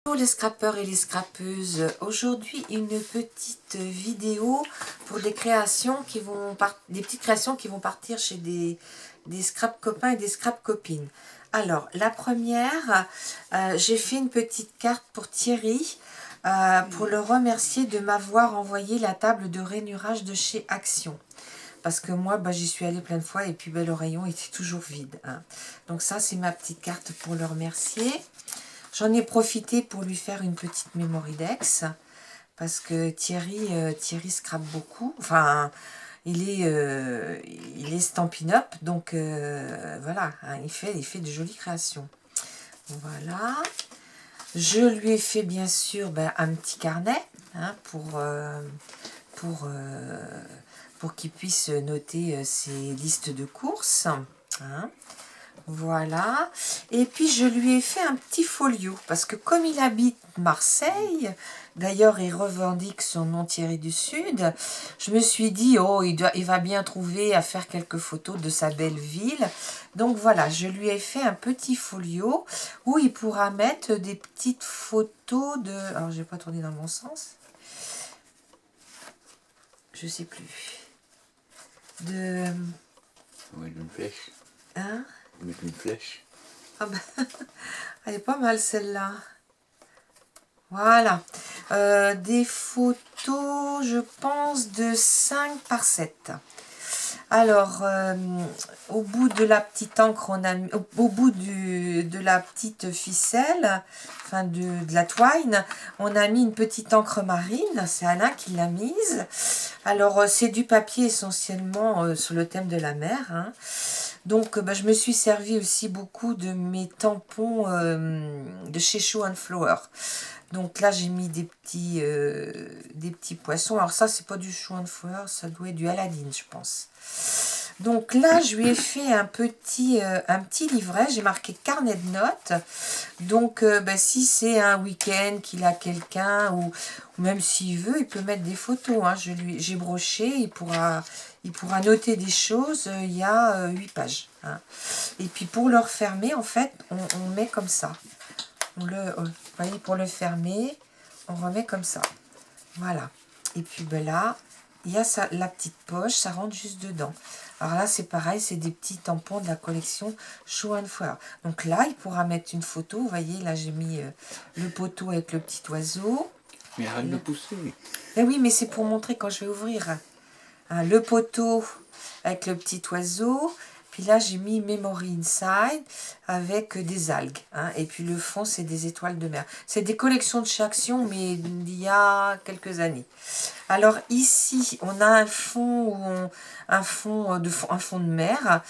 Bonjour les scrappeurs et les scrappeuses, aujourd'hui une petite vidéo pour des créations qui vont des petites créations qui vont partir chez des scrap copains et des scrap copines. Alors la première, j'ai fait une petite carte pour Thierry pour le remercier de m'avoir envoyé la table de rainurage de chez Action. Parce que moi, j'y suis allée plein de fois et puis le rayon était toujours vide. Hein. Donc ça, c'est ma petite carte pour le remercier. J'en ai profité pour lui faire une petite Mémoridex, parce que Thierry scrape beaucoup. Enfin, il est Stampin' Up, donc voilà, hein, il fait de jolies créations. Voilà. Je lui ai fait bien sûr un petit carnet hein, pour qu'il puisse noter ses listes de courses. Hein. Voilà. Et puis je lui ai fait un petit folio, parce que comme il habite Marseille, d'ailleurs il revendique son nom Thierry du Sud, je me suis dit, oh, il va bien trouver à faire quelques photos de sa belle ville. Donc voilà, je lui ai fait un petit folio où il pourra mettre des petites photos de... Alors je vais pas tourner dans le bon sens. Je sais plus. De... Oui, une flèche. Hein? Mettre une flèche. Ah ben, elle est pas mal celle-là. Voilà. Des photos, je pense, de 5 par 7. Alors, au bout de la petite encre, on a mis, au bout de la petite ficelle, enfin de la twine, on a mis une petite encre marine. C'est Alain qui l'a mise. Alors, c'est du papier essentiellement sur le thème de la mer. Hein. Donc, je me suis servi aussi beaucoup de mes tampons de chez Show and Flower. Donc là, j'ai mis des petits poissons. Alors ça, c'est pas du Show and Flower, ça doit être du Aladdin, je pense. Donc là, je lui ai fait un petit livret. J'ai marqué carnet de notes. Donc, si c'est un week-end qu'il a quelqu'un, ou même s'il veut, il peut mettre des photos. Hein. J'ai broché, il pourra noter des choses. Il y a 8 pages. Hein. Et puis pour le refermer, en fait, on met comme ça. Vous voyez, pour le fermer, on remet comme ça. Voilà. Et puis là, il y a la petite poche, ça rentre juste dedans. Alors là, c'est pareil, c'est des petits tampons de la collection Show and Flower. Donc là, il pourra mettre une photo. Vous voyez, là, j'ai mis le poteau avec le petit oiseau. Mais arrête de pousser. Ben oui, mais c'est pour montrer quand je vais ouvrir. Hein, le poteau avec le petit oiseau. Puis là, j'ai mis Memory Inside avec des algues. Hein, et puis le fond, c'est des étoiles de mer. C'est des collections de chez Action, mais d'il y a quelques années. Alors ici, on a un fond, un fond de mer.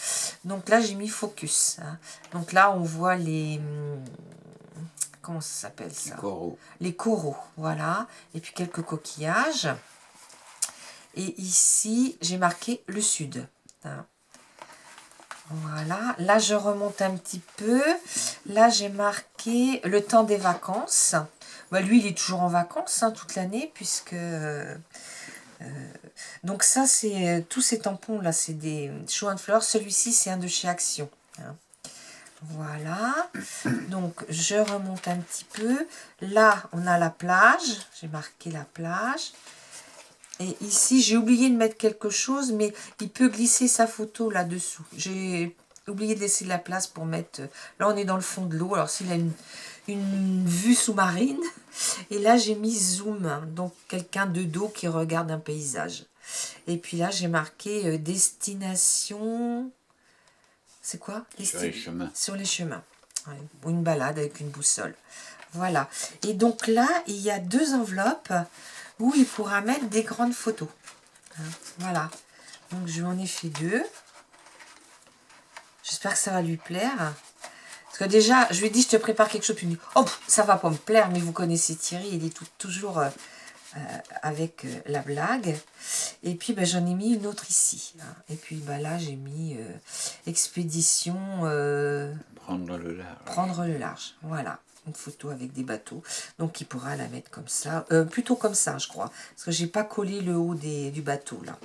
Donc là, j'ai mis Focus. Hein. Donc là, on voit les... Comment ça s'appelle ça? Les coraux. Les coraux, voilà. Et puis quelques coquillages. Et ici, j'ai marqué le sud. Hein. Voilà, là je remonte un petit peu. Là j'ai marqué le temps des vacances. Lui il est toujours en vacances hein, toute l'année puisque... donc ça c'est... tous ces tampons là c'est des Show and Flower. Celui-ci c'est un de chez Action. Hein. Voilà. Donc je remonte un petit peu. Là on a la plage. J'ai marqué la plage. Et ici, j'ai oublié de mettre quelque chose, mais il peut glisser sa photo là-dessous. J'ai oublié de laisser de la place pour mettre... Là, on est dans le fond de l'eau. Alors, s'il a une vue sous-marine. Et là, j'ai mis zoom. Donc, quelqu'un de dos qui regarde un paysage. Et puis là, j'ai marqué destination... C'est quoi? Sur les chemins. Sur les chemins. Ouais, ou une balade avec une boussole. Voilà. Et donc là, il y a 2 enveloppes où il pourra mettre des grandes photos. Hein, voilà. Donc je lui en ai fait 2. J'espère que ça va lui plaire. Parce que déjà, je lui ai dit, je te prépare quelque chose. Puis il me dit, oh, ça va pas me plaire. Mais vous connaissez Thierry, il est toujours avec la blague. Et puis j'en ai mis une autre ici. Hein. Et puis là, j'ai mis expédition... Prendre le large. Prendre le large, voilà. Une photo avec des bateaux. Donc, il pourra la mettre comme ça. Plutôt comme ça, je crois. Parce que j'ai pas collé le haut du bateau, là.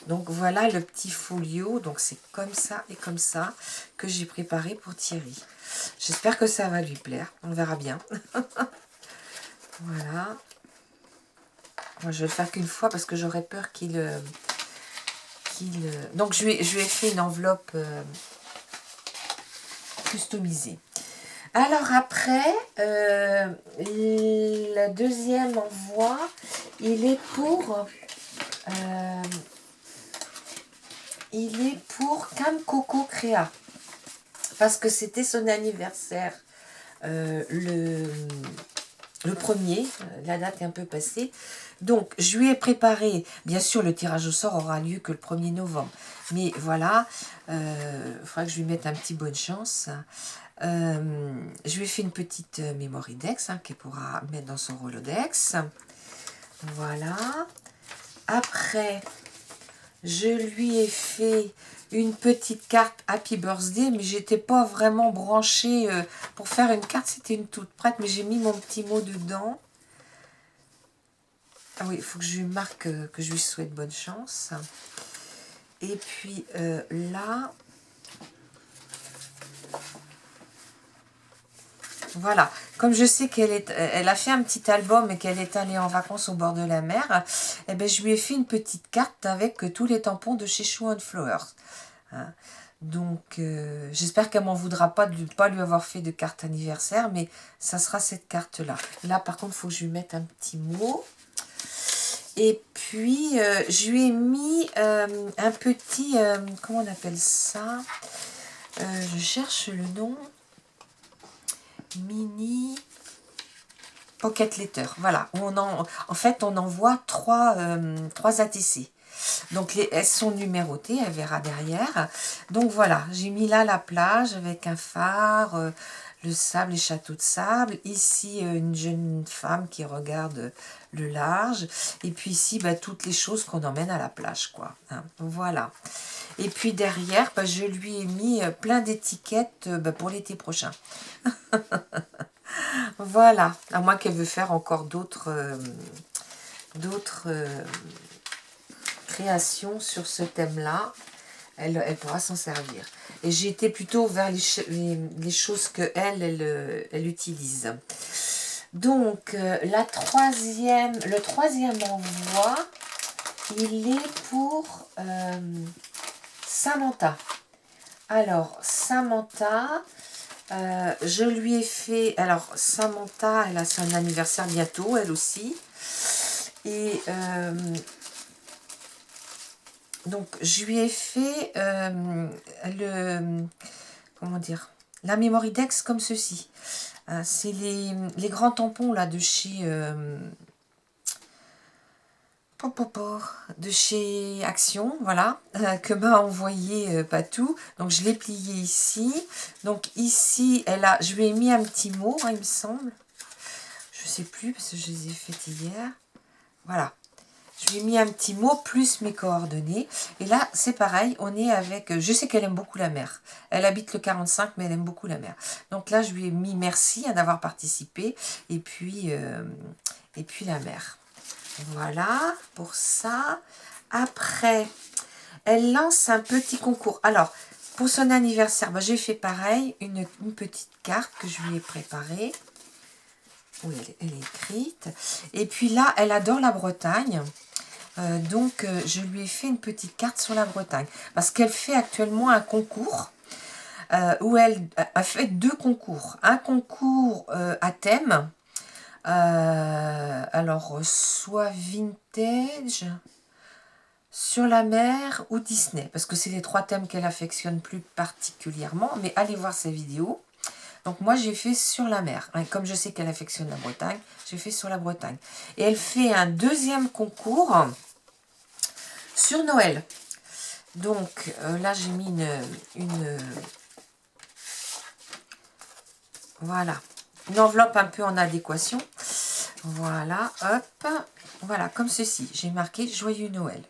Donc, voilà le petit folio. Donc, c'est comme ça et comme ça que j'ai préparé pour Thierry. J'espère que ça va lui plaire. On verra bien. Moi, je vais le faire qu'une fois parce que j'aurais peur qu'il... Donc, je lui ai fait une enveloppe customisée. Alors après, le deuxième envoi, il est pour Cam Coco Créa. Parce que c'était son anniversaire le premier, la date est un peu passée. Donc, je lui ai préparé, bien sûr, le tirage au sort aura lieu que le 1er novembre. Mais voilà, il faudra que je lui mette un petit bonne chance. Je lui ai fait une petite memory dex qu'elle pourra mettre dans son Rolodex. Voilà. Après, je lui ai fait une petite carte Happy Birthday, mais j'étais pas vraiment branchée pour faire une carte, c'était une toute prête, mais j'ai mis mon petit mot dedans. Ah oui, il faut que je lui marque que je lui souhaite bonne chance. Et puis là, voilà, comme je sais elle a fait un petit album et qu'elle est allée en vacances au bord de la mer, eh ben, je lui ai fait une petite carte avec tous les tampons de chez Show & Flowers. Hein. Donc, j'espère qu'elle m'en voudra pas de ne pas lui avoir fait de carte anniversaire, mais ça sera cette carte-là. Là, par contre, il faut que je lui mette un petit mot. Et puis, je lui ai mis un petit, comment on appelle ça? Je cherche le nom. Mini Pocket Letter. Voilà, en fait, on envoie 3 ATC. Donc, elles sont numérotées, elle verra derrière. Donc, voilà, j'ai mis là la plage avec un phare, le sable, les châteaux de sable. Ici, une jeune femme qui regarde le large. Et puis ici, toutes les choses qu'on emmène à la plage, quoi. Hein, voilà. Et puis derrière, je lui ai mis plein d'étiquettes pour l'été prochain. Voilà, à moins qu'elle veut faire encore d'autres créations sur ce thème-là, elle pourra s'en servir. Et j'ai été plutôt vers les choses que elle utilise. Donc, le troisième envoi, il est pour Samantha. Alors, Samantha, je lui ai fait... Alors, Samantha, elle a son anniversaire bientôt, elle aussi. Et donc, je lui ai fait comment dire, la Memory Dex comme ceci. C'est les grands tampons là de chez... de chez Action, voilà, que m'a envoyé Patou. Donc je l'ai plié ici. Donc ici, je lui ai mis un petit mot, il me semble. Je sais plus parce que je les ai faites hier. Voilà. Je lui ai mis un petit mot plus mes coordonnées. Et là, c'est pareil, on est avec... Je sais qu'elle aime beaucoup la mer. Elle habite le 45, mais elle aime beaucoup la mer. Donc là, je lui ai mis merci d'avoir participé. Et puis la mer. Voilà, pour ça. Après, elle lance un petit concours. Alors, pour son anniversaire, j'ai fait pareil, une petite carte que je lui ai préparée. Oui, elle est écrite. Et puis là, elle adore la Bretagne. Donc, je lui ai fait une petite carte sur la Bretagne. Parce qu'elle fait actuellement un concours où elle a fait 2 concours. Un concours à thème. Alors, soit vintage, sur la mer ou Disney, parce que c'est les 3 thèmes qu'elle affectionne plus particulièrement, mais allez voir ses vidéos. Donc moi j'ai fait sur la mer, comme je sais qu'elle affectionne la Bretagne, j'ai fait sur la Bretagne. Et elle fait un deuxième concours sur Noël. Donc là j'ai mis voilà, une enveloppe un peu en adéquation. Voilà, hop, voilà, comme ceci. J'ai marqué Joyeux Noël.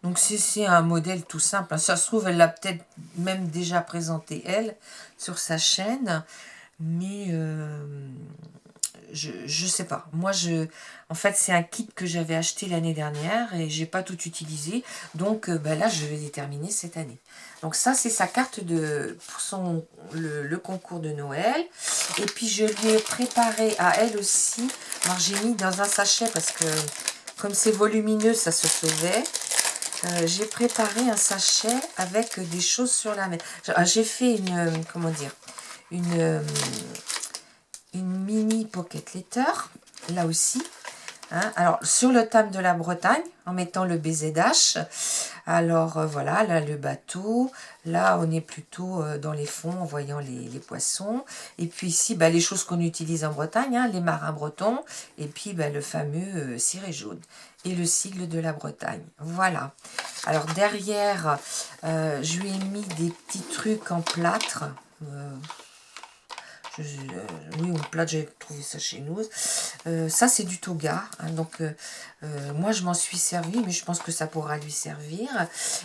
Donc c'est un modèle tout simple. Ça se trouve, elle l'a peut-être même déjà présenté, elle, sur sa chaîne. Mais je sais pas. Moi, en fait, c'est un kit que j'avais acheté l'année dernière et j'ai pas tout utilisé. Donc là, je vais les terminer cette année. Donc ça, c'est sa carte pour le concours de Noël. Et puis, je lui ai préparé à elle aussi. Alors, j'ai mis dans un sachet parce que comme c'est volumineux, ça se faisait. J'ai préparé un sachet avec des choses sur la main. J'ai fait comment dire, une mini pocket letter, là aussi. Hein. Alors, sur le thème de la Bretagne, en mettant le BZH. Alors, voilà, là, le bateau. Là, on est plutôt dans les fonds, en voyant les poissons. Et puis ici, les choses qu'on utilise en Bretagne, hein, les marins bretons. Et puis, le fameux ciré jaune. Et le sigle de la Bretagne. Voilà. Alors, derrière, je lui ai mis des petits trucs en plâtre. Oui, en plâtre, j'ai trouvé ça chez nous. Ça, c'est du toga. Hein, donc, moi, je m'en suis servi, mais je pense que ça pourra lui servir.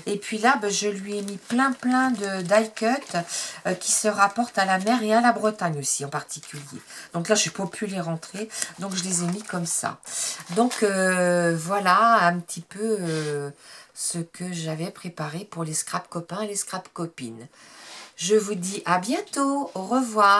Et puis là, je lui ai mis plein de die cut qui se rapportent à la mer et à la Bretagne aussi, en particulier. Donc là, je n'ai pas pu les rentrer, donc je les ai mis comme ça. Donc, voilà un petit peu ce que j'avais préparé pour les scrap copains et les scrap copines. Je vous dis à bientôt. Au revoir.